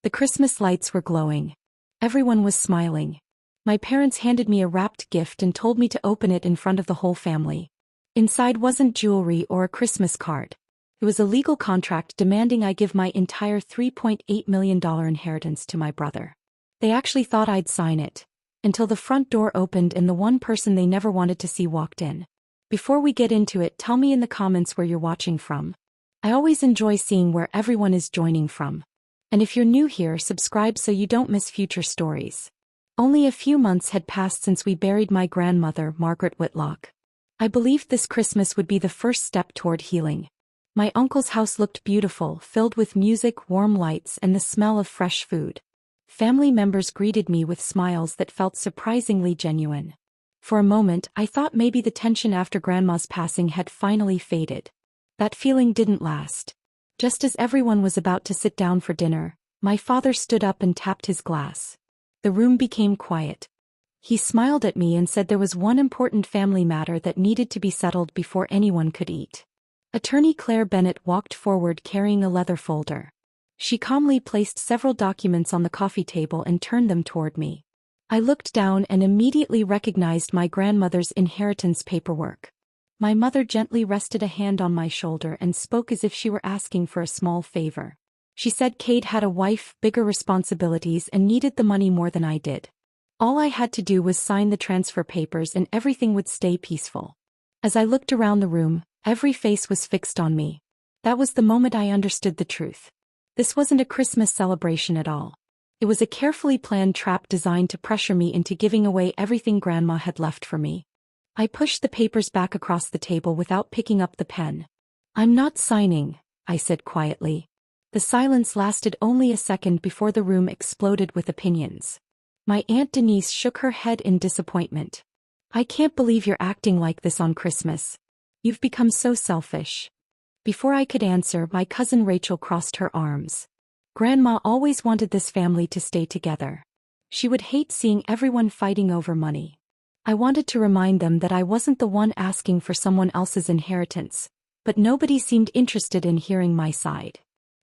The Christmas lights were glowing. Everyone was smiling. My parents handed me a wrapped gift and told me to open it in front of the whole family. Inside wasn't jewelry or a Christmas card. It was a legal contract demanding I give my entire $3.8 million inheritance to my brother. They actually thought I'd sign it, until the front door opened and the one person they never wanted to see walked in. Before we get into it, tell me in the comments where you're watching from. I always enjoy seeing where everyone is joining from. And if you're new here, subscribe so you don't miss future stories. Only a few months had passed since we buried my grandmother, Margaret Whitlock. I believed this Christmas would be the first step toward healing. My uncle's house looked beautiful, filled with music, warm lights, and the smell of fresh food. Family members greeted me with smiles that felt surprisingly genuine. For a moment, I thought maybe the tension after Grandma's passing had finally faded. That feeling didn't last. Just as everyone was about to sit down for dinner, my father stood up and tapped his glass. The room became quiet. He smiled at me and said there was one important family matter that needed to be settled before anyone could eat. Attorney Claire Bennett walked forward carrying a leather folder. She calmly placed several documents on the coffee table and turned them toward me. I looked down and immediately recognized my grandmother's inheritance paperwork. My mother gently rested a hand on my shoulder and spoke as if she were asking for a small favor. She said Cade had a wife, bigger responsibilities, and needed the money more than I did. All I had to do was sign the transfer papers and everything would stay peaceful. As I looked around the room, every face was fixed on me. That was the moment I understood the truth. This wasn't a Christmas celebration at all. It was a carefully planned trap designed to pressure me into giving away everything Grandma had left for me. I pushed the papers back across the table without picking up the pen. "I'm not signing," I said quietly. The silence lasted only a second before the room exploded with opinions. My Aunt Denise shook her head in disappointment. "I can't believe you're acting like this on Christmas. You've become so selfish." Before I could answer, my cousin Rachel crossed her arms. Grandma always wanted this family to stay together. She would hate seeing everyone fighting over money. I wanted to remind them that I wasn't the one asking for someone else's inheritance, but nobody seemed interested in hearing my side.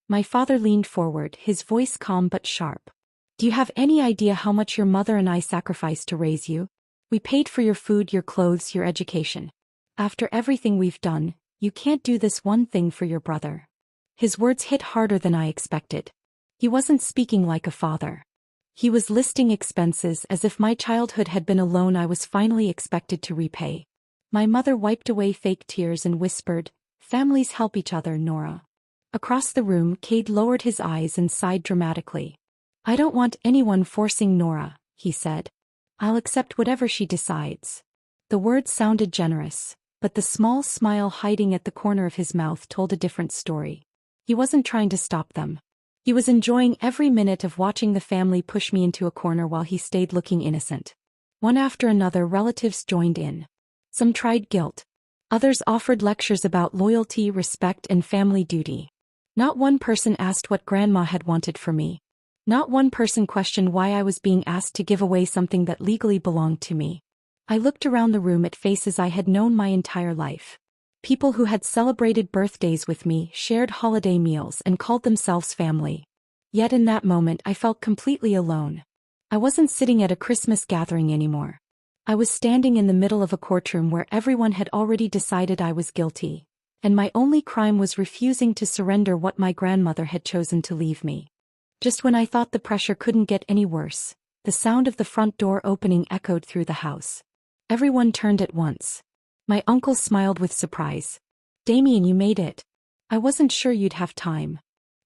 My father leaned forward, his voice calm but sharp. "Do you have any idea how much your mother and I sacrificed to raise you? We paid for your food, your clothes, your education. After everything we've done, you can't do this one thing for your brother." His words hit harder than I expected. He wasn't speaking like a father. He was listing expenses as if my childhood had been a loan I was finally expected to repay. My mother wiped away fake tears and whispered, "Families help each other, Nora." Across the room, Cade lowered his eyes and sighed dramatically. "I don't want anyone forcing Nora," he said. "I'll accept whatever she decides." The words sounded generous, but the small smile hiding at the corner of his mouth told a different story. He wasn't trying to stop them. He was enjoying every minute of watching the family push me into a corner while he stayed looking innocent. One after another, relatives joined in. Some tried guilt. Others offered lectures about loyalty, respect, and family duty. Not one person asked what Grandma had wanted for me. Not one person questioned why I was being asked to give away something that legally belonged to me. I looked around the room at faces I had known my entire life. People who had celebrated birthdays with me, shared holiday meals, and called themselves family. Yet in that moment I felt completely alone. I wasn't sitting at a Christmas gathering anymore. I was standing in the middle of a courtroom where everyone had already decided I was guilty, and my only crime was refusing to surrender what my grandmother had chosen to leave me. Just when I thought the pressure couldn't get any worse, the sound of the front door opening echoed through the house. Everyone turned at once. My uncle smiled with surprise. "Damien, you made it. I wasn't sure you'd have time."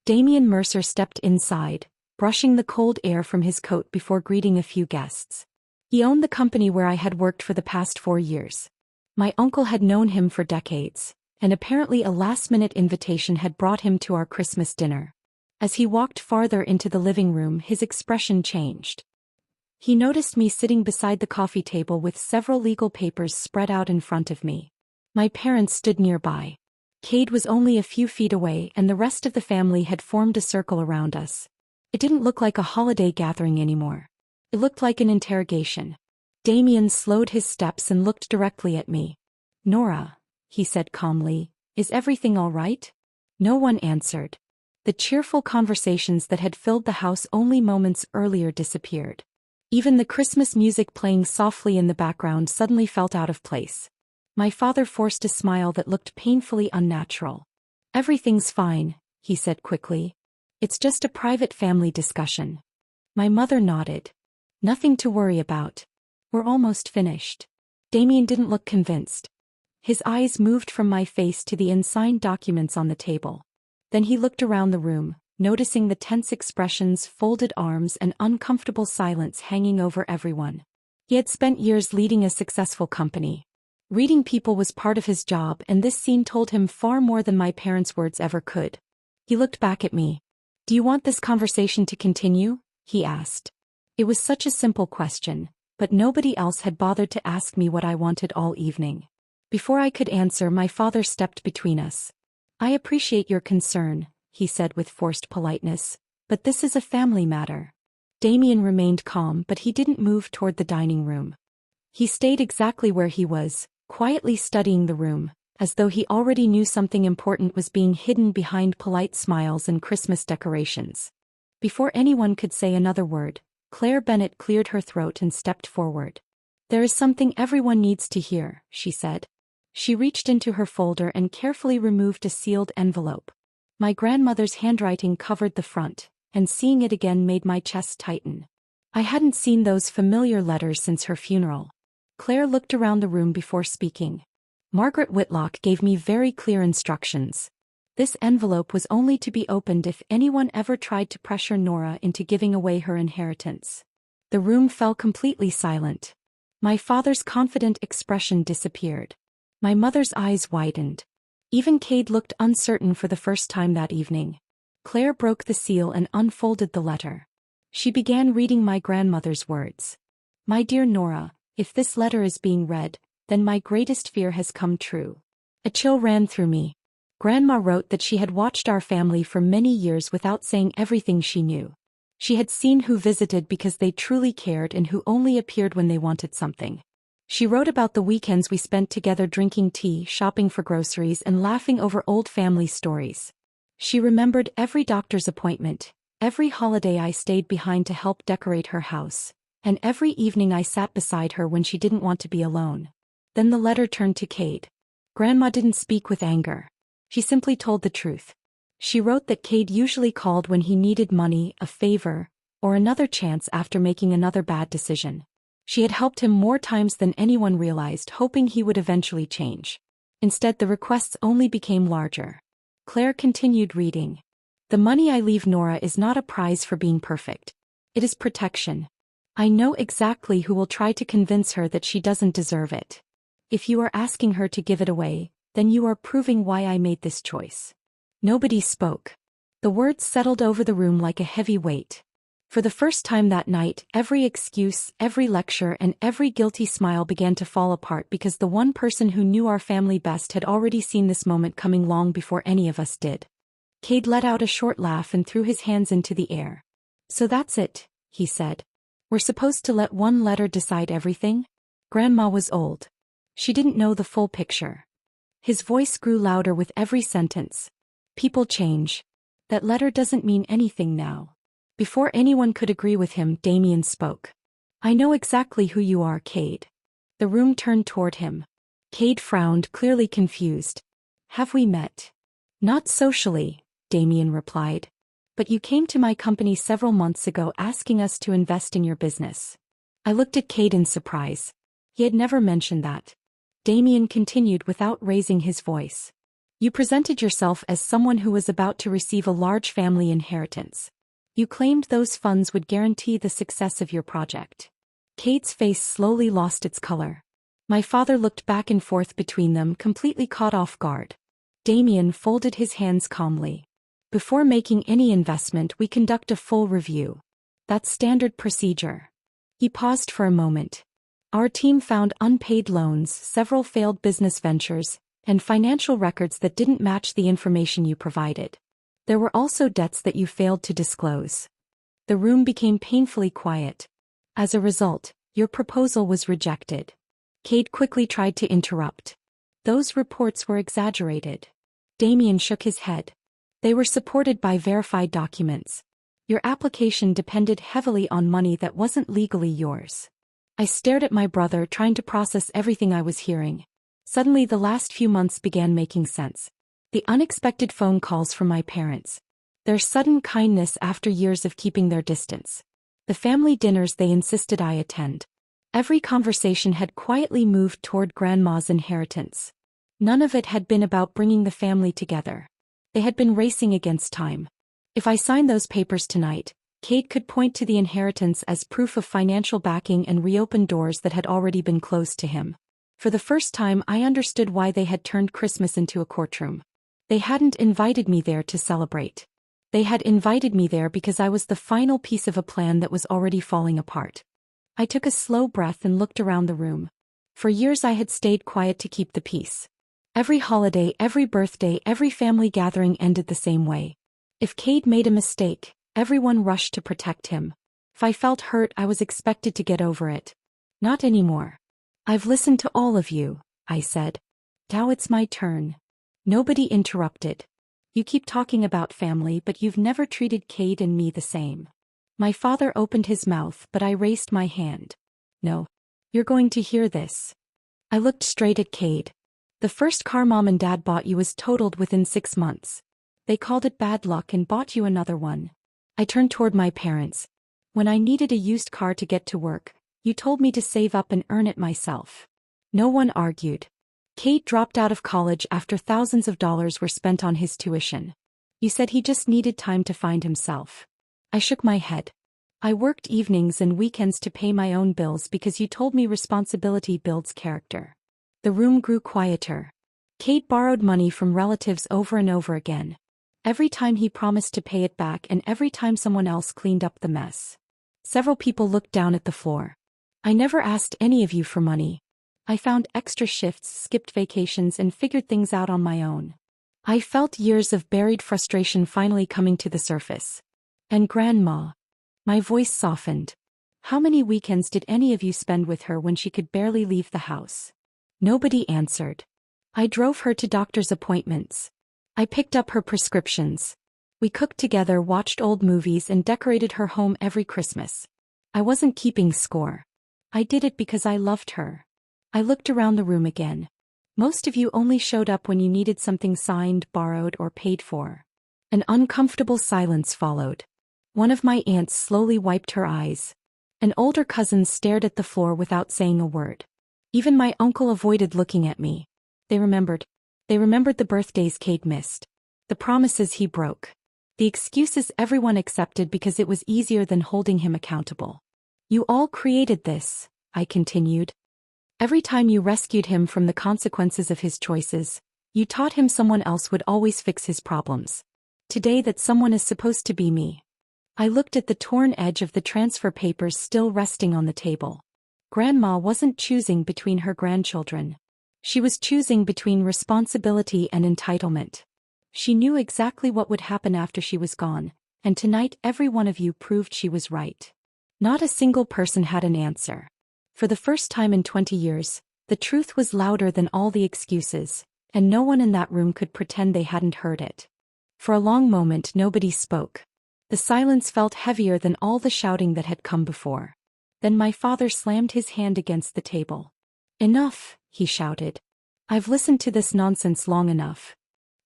Damien Mercer stepped inside, brushing the cold air from his coat before greeting a few guests. He owned the company where I had worked for the past 4 years. My uncle had known him for decades, and apparently a last-minute invitation had brought him to our Christmas dinner. As he walked farther into the living room, his expression changed. He noticed me sitting beside the coffee table with several legal papers spread out in front of me. My parents stood nearby. Cade was only a few feet away, and the rest of the family had formed a circle around us. It didn't look like a holiday gathering anymore. It looked like an interrogation. Damien slowed his steps and looked directly at me. "Nora," he said calmly, "is everything all right?" No one answered. The cheerful conversations that had filled the house only moments earlier disappeared. Even the Christmas music playing softly in the background suddenly felt out of place. My father forced a smile that looked painfully unnatural. "Everything's fine," he said quickly. "It's just a private family discussion." My mother nodded. "Nothing to worry about. We're almost finished." Damien didn't look convinced. His eyes moved from my face to the unsigned documents on the table. Then he looked around the room, noticing the tense expressions, folded arms, and uncomfortable silence hanging over everyone. He had spent years leading a successful company. Reading people was part of his job, and this scene told him far more than my parents' words ever could. He looked back at me. "Do you want this conversation to continue?" he asked. It was such a simple question, but nobody else had bothered to ask me what I wanted all evening. Before I could answer, my father stepped between us. "I appreciate your concern," he said with forced politeness, "but this is a family matter." Damien remained calm, but he didn't move toward the dining room. He stayed exactly where he was, quietly studying the room, as though he already knew something important was being hidden behind polite smiles and Christmas decorations. Before anyone could say another word, Claire Bennett cleared her throat and stepped forward. "There is something everyone needs to hear," she said. She reached into her folder and carefully removed a sealed envelope. My grandmother's handwriting covered the front, and seeing it again made my chest tighten. I hadn't seen those familiar letters since her funeral. Claire looked around the room before speaking. "Margaret Whitlock gave me very clear instructions. This envelope was only to be opened if anyone ever tried to pressure Nora into giving away her inheritance." The room fell completely silent. My father's confident expression disappeared. My mother's eyes widened. Even Cade looked uncertain for the first time that evening. Claire broke the seal and unfolded the letter. She began reading my grandmother's words. "My dear Nora, if this letter is being read, then my greatest fear has come true." A chill ran through me. Grandma wrote that she had watched our family for many years without saying everything she knew. She had seen who visited because they truly cared and who only appeared when they wanted something. She wrote about the weekends we spent together drinking tea, shopping for groceries, and laughing over old family stories. She remembered every doctor's appointment, every holiday I stayed behind to help decorate her house, and every evening I sat beside her when she didn't want to be alone. Then the letter turned to Cade. Grandma didn't speak with anger. She simply told the truth. She wrote that Cade usually called when he needed money, a favor, or another chance after making another bad decision. She had helped him more times than anyone realized, hoping he would eventually change. Instead, the requests only became larger. Claire continued reading. "The money I leave Nora is not a prize for being perfect. It is protection. I know exactly who will try to convince her that she doesn't deserve it. If you are asking her to give it away, then you are proving why I made this choice." Nobody spoke. The words settled over the room like a heavy weight. For the first time that night, every excuse, every lecture, and every guilty smile began to fall apart because the one person who knew our family best had already seen this moment coming long before any of us did. Cade let out a short laugh and threw his hands into the air. "So that's it," he said. "We're supposed to let one letter decide everything?" Grandma was old. She didn't know the full picture. His voice grew louder with every sentence. "People change. That letter doesn't mean anything now." Before anyone could agree with him, Damien spoke. "I know exactly who you are, Cade." The room turned toward him. Cade frowned, clearly confused. "Have we met?" "Not socially," Damien replied. "But you came to my company several months ago asking us to invest in your business." I looked at Cade in surprise. He had never mentioned that. Damien continued without raising his voice. "You presented yourself as someone who was about to receive a large family inheritance. You claimed those funds would guarantee the success of your project." Cade's face slowly lost its color. My father looked back and forth between them, completely caught off guard. Damien folded his hands calmly. "Before making any investment, we conduct a full review. That's standard procedure." He paused for a moment. "Our team found unpaid loans, several failed business ventures, and financial records that didn't match the information you provided. There were also debts that you failed to disclose." The room became painfully quiet. "As a result, your proposal was rejected." Cade quickly tried to interrupt. "Those reports were exaggerated." Damien shook his head. They were supported by verified documents. Your application depended heavily on money that wasn't legally yours. I stared at my brother, trying to process everything I was hearing. Suddenly, the last few months began making sense. The unexpected phone calls from my parents. Their sudden kindness after years of keeping their distance. The family dinners they insisted I attend. Every conversation had quietly moved toward Grandma's inheritance. None of it had been about bringing the family together. They had been racing against time. If I signed those papers tonight, Kate could point to the inheritance as proof of financial backing and reopen doors that had already been closed to him. For the first time, I understood why they had turned Christmas into a courtroom. They hadn't invited me there to celebrate. They had invited me there because I was the final piece of a plan that was already falling apart. I took a slow breath and looked around the room. For years I had stayed quiet to keep the peace. Every holiday, every birthday, every family gathering ended the same way. If Cade made a mistake, everyone rushed to protect him. If I felt hurt, I was expected to get over it. Not anymore. I've listened to all of you, I said. Now it's my turn. Nobody interrupted. You keep talking about family, but you've never treated Cade and me the same. My father opened his mouth, but I raised my hand. No. You're going to hear this. I looked straight at Cade. The first car Mom and Dad bought you was totaled within 6 months. They called it bad luck and bought you another one. I turned toward my parents. When I needed a used car to get to work, you told me to save up and earn it myself. No one argued. Cade dropped out of college after thousands of dollars were spent on his tuition. You said he just needed time to find himself. I shook my head. I worked evenings and weekends to pay my own bills because you told me responsibility builds character. The room grew quieter. Cade borrowed money from relatives over and over again. Every time he promised to pay it back and every time someone else cleaned up the mess. Several people looked down at the floor. I never asked any of you for money. I found extra shifts, skipped vacations, and figured things out on my own. I felt years of buried frustration finally coming to the surface. And Grandma. My voice softened. How many weekends did any of you spend with her when she could barely leave the house? Nobody answered. I drove her to doctor's appointments. I picked up her prescriptions. We cooked together, watched old movies, and decorated her home every Christmas. I wasn't keeping score. I did it because I loved her. I looked around the room again. Most of you only showed up when you needed something signed, borrowed, or paid for. An uncomfortable silence followed. One of my aunts slowly wiped her eyes. An older cousin stared at the floor without saying a word. Even my uncle avoided looking at me. They remembered. They remembered the birthdays Cade missed. The promises he broke. The excuses everyone accepted because it was easier than holding him accountable. You all created this, I continued. Every time you rescued him from the consequences of his choices, you taught him someone else would always fix his problems. Today that someone is supposed to be me. I looked at the torn edge of the transfer papers still resting on the table. Grandma wasn't choosing between her grandchildren. She was choosing between responsibility and entitlement. She knew exactly what would happen after she was gone, and tonight every one of you proved she was right. Not a single person had an answer. For the first time in 20 years, the truth was louder than all the excuses, and no one in that room could pretend they hadn't heard it. For a long moment nobody spoke. The silence felt heavier than all the shouting that had come before. Then my father slammed his hand against the table. Enough, he shouted. I've listened to this nonsense long enough.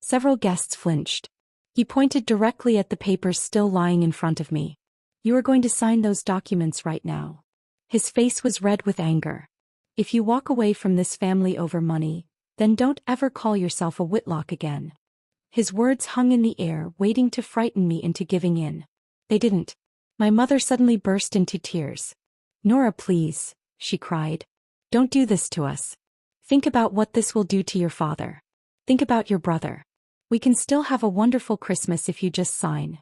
Several guests flinched. He pointed directly at the papers still lying in front of me. You are going to sign those documents right now. His face was red with anger. If you walk away from this family over money, then don't ever call yourself a Whitlock again. His words hung in the air, waiting to frighten me into giving in. They didn't. My mother suddenly burst into tears. Nora, please, she cried. Don't do this to us. Think about what this will do to your father. Think about your brother. We can still have a wonderful Christmas if you just sign.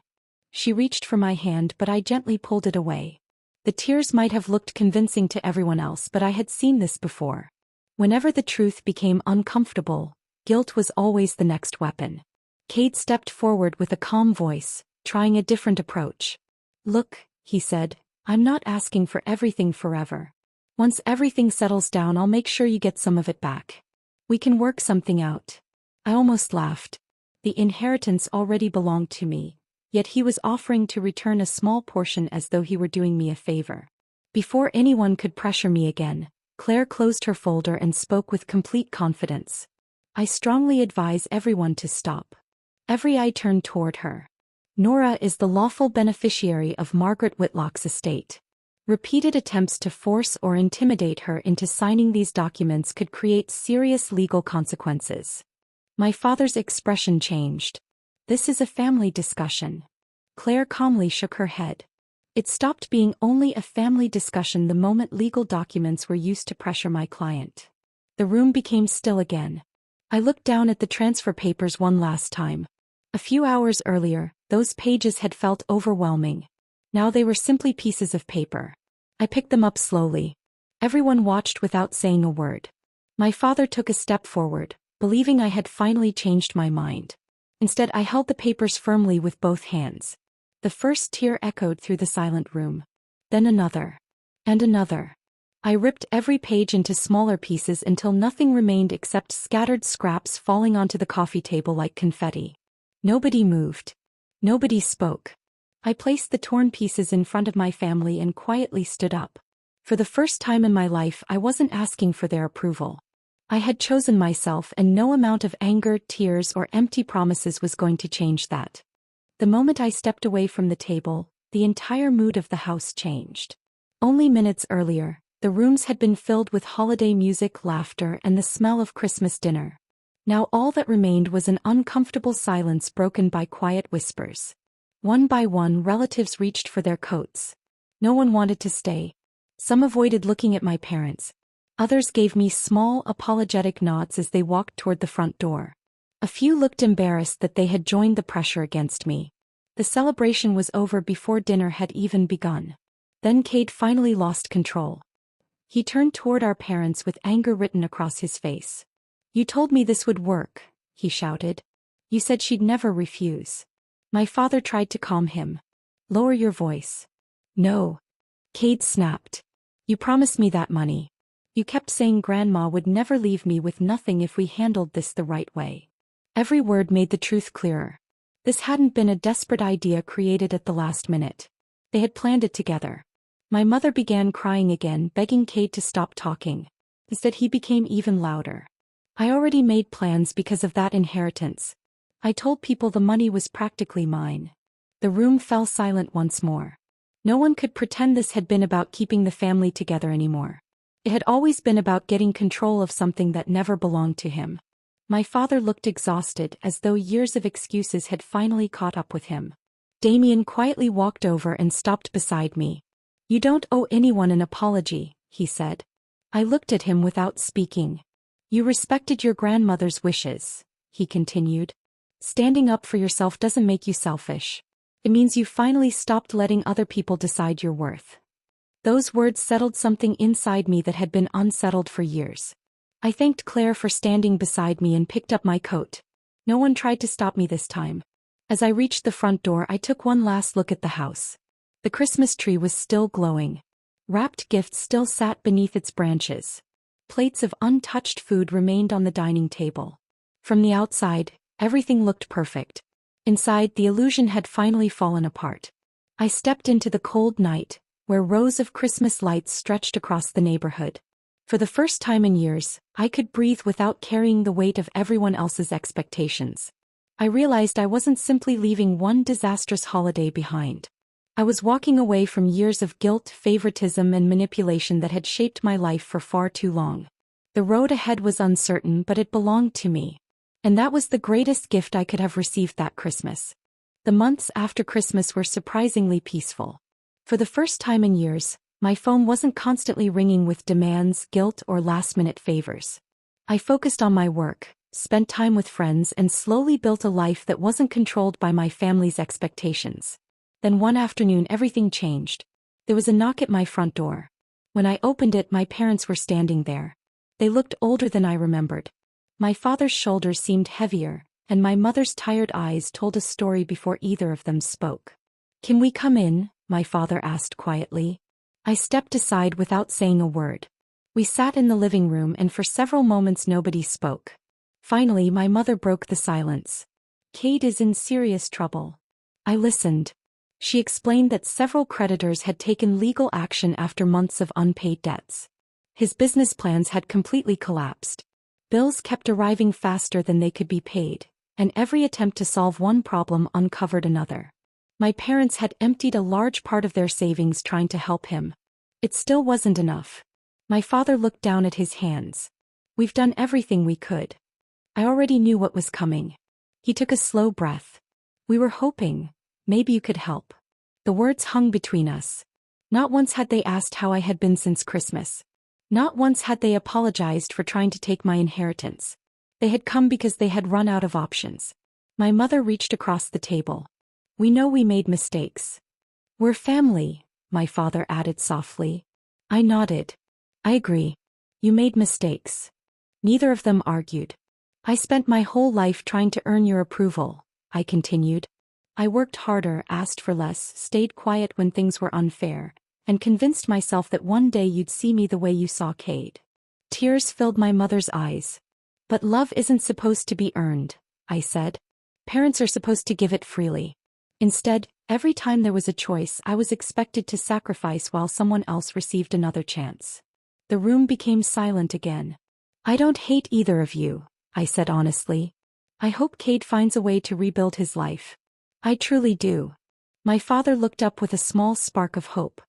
She reached for my hand, but I gently pulled it away. The tears might have looked convincing to everyone else, but I had seen this before. Whenever the truth became uncomfortable, guilt was always the next weapon. Cade stepped forward with a calm voice, trying a different approach. Look, he said, I'm not asking for everything forever. Once everything settles down, I'll make sure you get some of it back. We can work something out. I almost laughed. The inheritance already belonged to me, yet he was offering to return a small portion as though he were doing me a favor. Before anyone could pressure me again, Claire closed her folder and spoke with complete confidence. I strongly advise everyone to stop. Every eye turned toward her. Nora is the lawful beneficiary of Margaret Whitlock's estate. Repeated attempts to force or intimidate her into signing these documents could create serious legal consequences. My father's expression changed. This is a family discussion. Claire calmly shook her head. It stopped being only a family discussion the moment legal documents were used to pressure my client. The room became still again. I looked down at the transfer papers one last time. A few hours earlier, those pages had felt overwhelming. Now they were simply pieces of paper. I picked them up slowly. Everyone watched without saying a word. My father took a step forward, believing I had finally changed my mind. Instead, I held the papers firmly with both hands. The first tear echoed through the silent room. Then another. And another. I ripped every page into smaller pieces until nothing remained except scattered scraps falling onto the coffee table like confetti. Nobody moved. Nobody spoke. I placed the torn pieces in front of my family and quietly stood up. For the first time in my life, I wasn't asking for their approval. I had chosen myself, and no amount of anger, tears, or empty promises was going to change that. The moment I stepped away from the table, the entire mood of the house changed. Only minutes earlier, the rooms had been filled with holiday music, laughter, and the smell of Christmas dinner. Now all that remained was an uncomfortable silence broken by quiet whispers. One by one, relatives reached for their coats. No one wanted to stay. Some avoided looking at my parents. Others gave me small, apologetic nods as they walked toward the front door. A few looked embarrassed that they had joined the pressure against me. The celebration was over before dinner had even begun. Then Cade finally lost control. He turned toward our parents with anger written across his face. "You told me this would work," he shouted. "You said she'd never refuse." My father tried to calm him. "Lower your voice." "No." Cade snapped. "You promised me that money. You kept saying Grandma would never leave me with nothing if we handled this the right way." Every word made the truth clearer. This hadn't been a desperate idea created at the last minute. They had planned it together. My mother began crying again, begging Cade to stop talking. Instead, he became even louder. "I already made plans because of that inheritance. I told people the money was practically mine." The room fell silent once more. No one could pretend this had been about keeping the family together anymore. It had always been about getting control of something that never belonged to him. My father looked exhausted, as though years of excuses had finally caught up with him. Damien quietly walked over and stopped beside me. "You don't owe anyone an apology," he said. I looked at him without speaking. "You respected your grandmother's wishes," he continued. "Standing up for yourself doesn't make you selfish. It means you finally stopped letting other people decide your worth." Those words settled something inside me that had been unsettled for years. I thanked Claire for standing beside me and picked up my coat. No one tried to stop me this time. As I reached the front door, I took one last look at the house. The Christmas tree was still glowing. Wrapped gifts still sat beneath its branches. Plates of untouched food remained on the dining table. From the outside, everything looked perfect. Inside, the illusion had finally fallen apart. I stepped into the cold night, where rows of Christmas lights stretched across the neighborhood. For the first time in years, I could breathe without carrying the weight of everyone else's expectations. I realized I wasn't simply leaving one disastrous holiday behind. I was walking away from years of guilt, favoritism, and manipulation that had shaped my life for far too long. The road ahead was uncertain, but it belonged to me. And that was the greatest gift I could have received that Christmas. The months after Christmas were surprisingly peaceful. For the first time in years, my phone wasn't constantly ringing with demands, guilt, or last-minute favors. I focused on my work, spent time with friends, and slowly built a life that wasn't controlled by my family's expectations. Then one afternoon, everything changed. There was a knock at my front door. When I opened it, my parents were standing there. They looked older than I remembered. My father's shoulders seemed heavier, and my mother's tired eyes told a story before either of them spoke. "Can we come in?" my father asked quietly. I stepped aside without saying a word. We sat in the living room, and for several moments nobody spoke. Finally, my mother broke the silence. Cade is in serious trouble. I listened. She explained that several creditors had taken legal action after months of unpaid debts. His business plans had completely collapsed. Bills kept arriving faster than they could be paid, and every attempt to solve one problem uncovered another. My parents had emptied a large part of their savings trying to help him. It still wasn't enough. My father looked down at his hands. We've done everything we could. I already knew what was coming. He took a slow breath. We were hoping, maybe you could help. The words hung between us. Not once had they asked how I had been since Christmas. Not once had they apologized for trying to take my inheritance. They had come because they had run out of options. My mother reached across the table. We know we made mistakes. We're family, my father added softly. I nodded. I agree. You made mistakes. Neither of them argued. I spent my whole life trying to earn your approval, I continued. I worked harder, asked for less, stayed quiet when things were unfair, and convinced myself that one day you'd see me the way you saw Cade. Tears filled my mother's eyes. But love isn't supposed to be earned, I said. Parents are supposed to give it freely. Instead, every time there was a choice, I was expected to sacrifice while someone else received another chance. The room became silent again. I don't hate either of you, I said honestly. I hope Cade finds a way to rebuild his life. I truly do. My father looked up with a small spark of hope.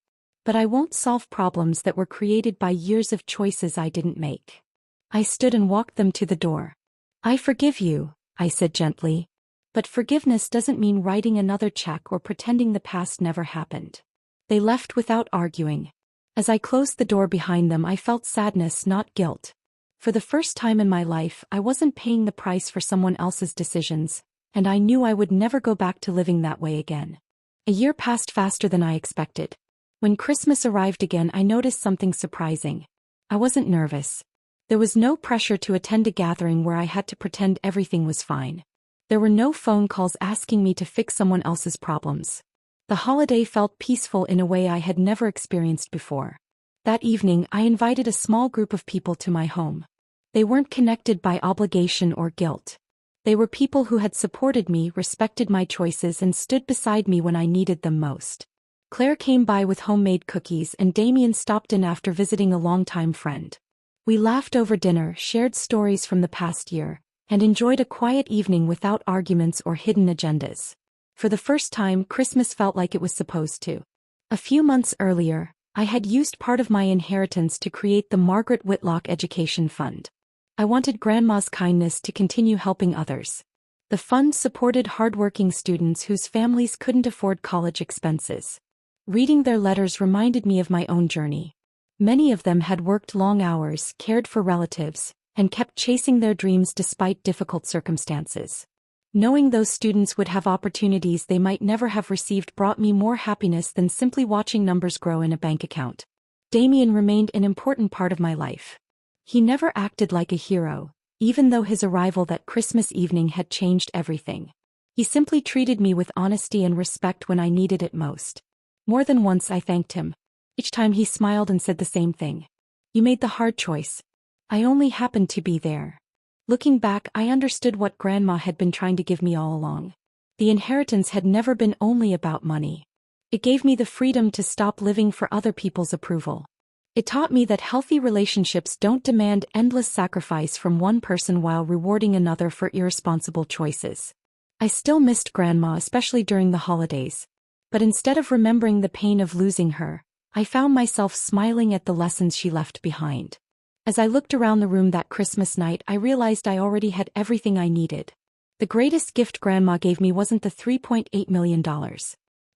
But I won't solve problems that were created by years of choices I didn't make. I stood and walked them to the door. I forgive you, I said gently. But forgiveness doesn't mean writing another check or pretending the past never happened. They left without arguing. As I closed the door behind them, I felt sadness, not guilt. For the first time in my life, I wasn't paying the price for someone else's decisions, and I knew I would never go back to living that way again. A year passed faster than I expected. When Christmas arrived again, I noticed something surprising. I wasn't nervous. There was no pressure to attend a gathering where I had to pretend everything was fine. There were no phone calls asking me to fix someone else's problems. The holiday felt peaceful in a way I had never experienced before. That evening, I invited a small group of people to my home. They weren't connected by obligation or guilt. They were people who had supported me, respected my choices, and stood beside me when I needed them most. Claire came by with homemade cookies, and Damien stopped in after visiting a longtime friend. We laughed over dinner, shared stories from the past year, and enjoyed a quiet evening without arguments or hidden agendas. For the first time, Christmas felt like it was supposed to. A few months earlier, I had used part of my inheritance to create the Margaret Whitlock Education Fund. I wanted Grandma's kindness to continue helping others. The fund supported hardworking students whose families couldn't afford college expenses. Reading their letters reminded me of my own journey. Many of them had worked long hours, cared for relatives, and kept chasing their dreams despite difficult circumstances. Knowing those students would have opportunities they might never have received brought me more happiness than simply watching numbers grow in a bank account. Damien remained an important part of my life. He never acted like a hero, even though his arrival that Christmas evening had changed everything. He simply treated me with honesty and respect when I needed it most. More than once I thanked him. Each time he smiled and said the same thing. You made the hard choice. I only happened to be there. Looking back, I understood what Grandma had been trying to give me all along. The inheritance had never been only about money. It gave me the freedom to stop living for other people's approval. It taught me that healthy relationships don't demand endless sacrifice from one person while rewarding another for irresponsible choices. I still missed Grandma, especially during the holidays. But instead of remembering the pain of losing her, I found myself smiling at the lessons she left behind. As I looked around the room that Christmas night, I realized I already had everything I needed. The greatest gift Grandma gave me wasn't the $3.8 million.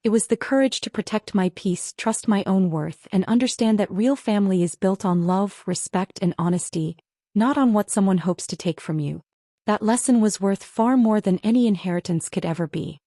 It was the courage to protect my peace, trust my own worth, and understand that real family is built on love, respect, and honesty, not on what someone hopes to take from you. That lesson was worth far more than any inheritance could ever be.